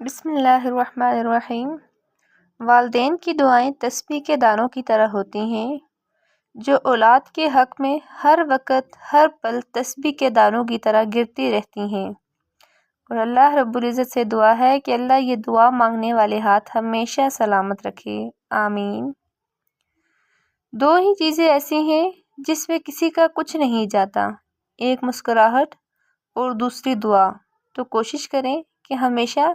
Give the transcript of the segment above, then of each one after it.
بسم اللہ الرحمن الرحیم۔ والدین کی دعائیں تسبیح کے دانوں کی طرح ہوتی ہیں جو اولاد کے حق میں ہر وقت ہر پل تسبیح کے دانوں کی طرح گرتی رہتی ہیں، اور اللہ رب العزت سے دعا ہے کہ اللہ یہ دعا مانگنے والے ہاتھ ہمیشہ سلامت رکھے، آمین۔ دو ہی چیزیں ایسی ہیں جس میں کسی کا کچھ نہیں جاتا، ایک مسکراہٹ اور دوسری دعا، تو کوشش کریں کہ ہمیشہ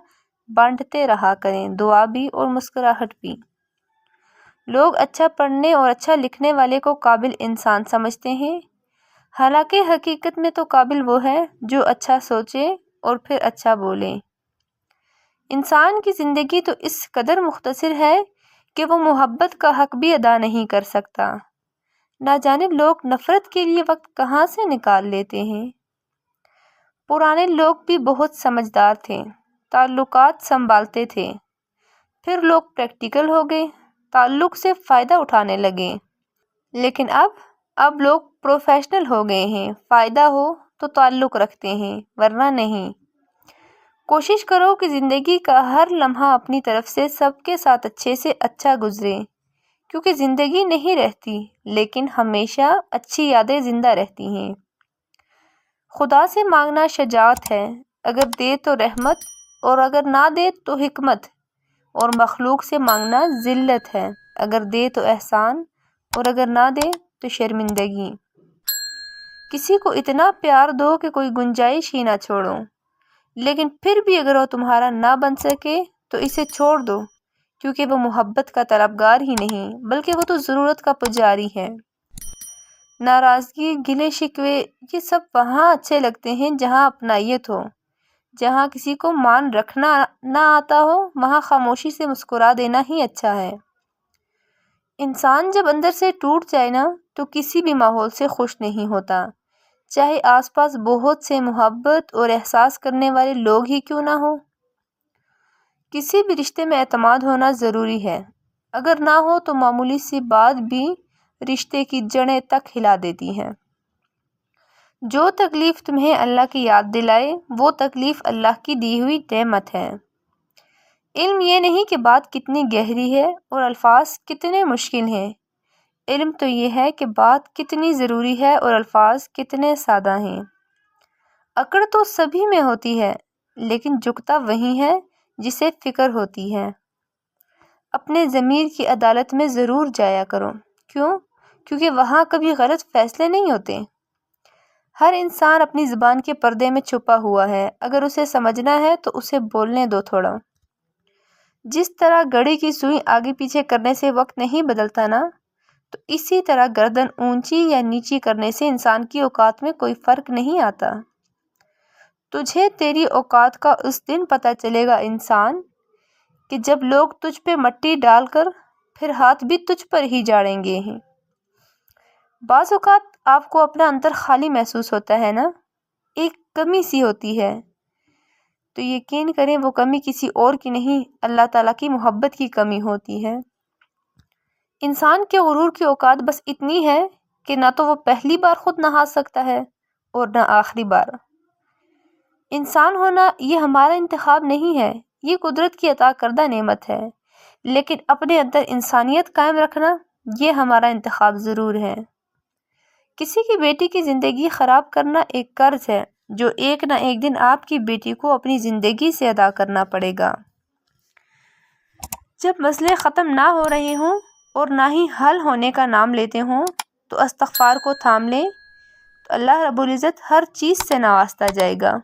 بانٹتے رہا کریں، دعا بھی اور مسکراہٹ بھی۔ لوگ اچھا پڑھنے اور اچھا لکھنے والے کو قابل انسان سمجھتے ہیں، حالانکہ حقیقت میں تو قابل وہ ہے جو اچھا سوچے اور پھر اچھا بولے۔ انسان کی زندگی تو اس قدر مختصر ہے کہ وہ محبت کا حق بھی ادا نہیں کر سکتا، نہ جانے لوگ نفرت کے لیے وقت کہاں سے نکال لیتے ہیں۔ پرانے لوگ بھی بہت سمجھدار تھے، تعلقات سنبھالتے تھے، پھر لوگ پریکٹیکل ہو گئے، تعلق سے فائدہ اٹھانے لگے، لیکن اب لوگ پروفیشنل ہو گئے ہیں، فائدہ ہو تو تعلق رکھتے ہیں ورنہ نہیں۔ کوشش کرو کہ زندگی کا ہر لمحہ اپنی طرف سے سب کے ساتھ اچھے سے اچھا گزرے، کیونکہ زندگی نہیں رہتی لیکن ہمیشہ اچھی یادیں زندہ رہتی ہیں۔ خدا سے مانگنا شجاعت ہے، اگر دے تو رحمت اور اگر نہ دے تو حکمت، اور مخلوق سے مانگنا ذلت ہے، اگر دے تو احسان اور اگر نہ دے تو شرمندگی۔ کسی کو اتنا پیار دو کہ کوئی گنجائش ہی نہ چھوڑو، لیکن پھر بھی اگر وہ تمہارا نہ بن سکے تو اسے چھوڑ دو، کیونکہ وہ محبت کا طلبگار ہی نہیں بلکہ وہ تو ضرورت کا پجاری ہے۔ ناراضگی، گلے شکوے، یہ سب وہاں اچھے لگتے ہیں جہاں اپنائیت ہو، جہاں کسی کو مان رکھنا نہ آتا ہو وہاں خاموشی سے مسکرا دینا ہی اچھا ہے۔ انسان جب اندر سے ٹوٹ جائے نا تو کسی بھی ماحول سے خوش نہیں ہوتا، چاہے آس پاس بہت سے محبت اور احساس کرنے والے لوگ ہی کیوں نہ ہوں۔ کسی بھی رشتے میں اعتماد ہونا ضروری ہے، اگر نہ ہو تو معمولی سی بات بھی رشتے کی جڑیں تک ہلا دیتی ہے۔ جو تکلیف تمہیں اللہ کی یاد دلائے وہ تکلیف اللہ کی دی ہوئی نعمت ہے۔ علم یہ نہیں کہ بات کتنی گہری ہے اور الفاظ کتنے مشکل ہیں، علم تو یہ ہے کہ بات کتنی ضروری ہے اور الفاظ کتنے سادہ ہیں۔ اکڑ تو سبھی میں ہوتی ہے، لیکن جھکتا وہی ہے جسے فکر ہوتی ہے۔ اپنے ضمیر کی عدالت میں ضرور جایا کرو، کیونکہ وہاں کبھی غلط فیصلے نہیں ہوتے۔ ہر انسان اپنی زبان کے پردے میں چھپا ہوا ہے، اگر اسے سمجھنا ہے تو اسے بولنے دو تھوڑا۔ جس طرح گھڑی کی سوئی آگے پیچھے کرنے سے وقت نہیں بدلتا نا، تو اسی طرح گردن اونچی یا نیچی کرنے سے انسان کی اوقات میں کوئی فرق نہیں آتا۔ تجھے تیری اوقات کا اس دن پتہ چلے گا انسان، کہ جب لوگ تجھ پہ مٹی ڈال کر پھر ہاتھ بھی تجھ پر ہی جاڑیں گے ہی۔ بعض اوقات آپ کو اپنا اندر خالی محسوس ہوتا ہے نا، ایک کمی سی ہوتی ہے، تو یقین کریں وہ کمی کسی اور کی نہیں، اللہ تعالیٰ کی محبت کی کمی ہوتی ہے۔ انسان کے غرور کی اوقات بس اتنی ہے کہ نہ تو وہ پہلی بار خود نہا سکتا ہے اور نہ آخری بار۔ انسان ہونا یہ ہمارا انتخاب نہیں ہے، یہ قدرت کی عطا کردہ نعمت ہے، لیکن اپنے اندر انسانیت قائم رکھنا یہ ہمارا انتخاب ضرور ہے۔ کسی کی بیٹی کی زندگی خراب کرنا ایک قرض ہے جو ایک نہ ایک دن آپ کی بیٹی کو اپنی زندگی سے ادا کرنا پڑے گا۔ جب مسئلے ختم نہ ہو رہے ہوں اور نہ ہی حل ہونے کا نام لیتے ہوں تو استغفار کو تھام لیں، تو اللہ رب العزت ہر چیز سے نوازتا جائے گا۔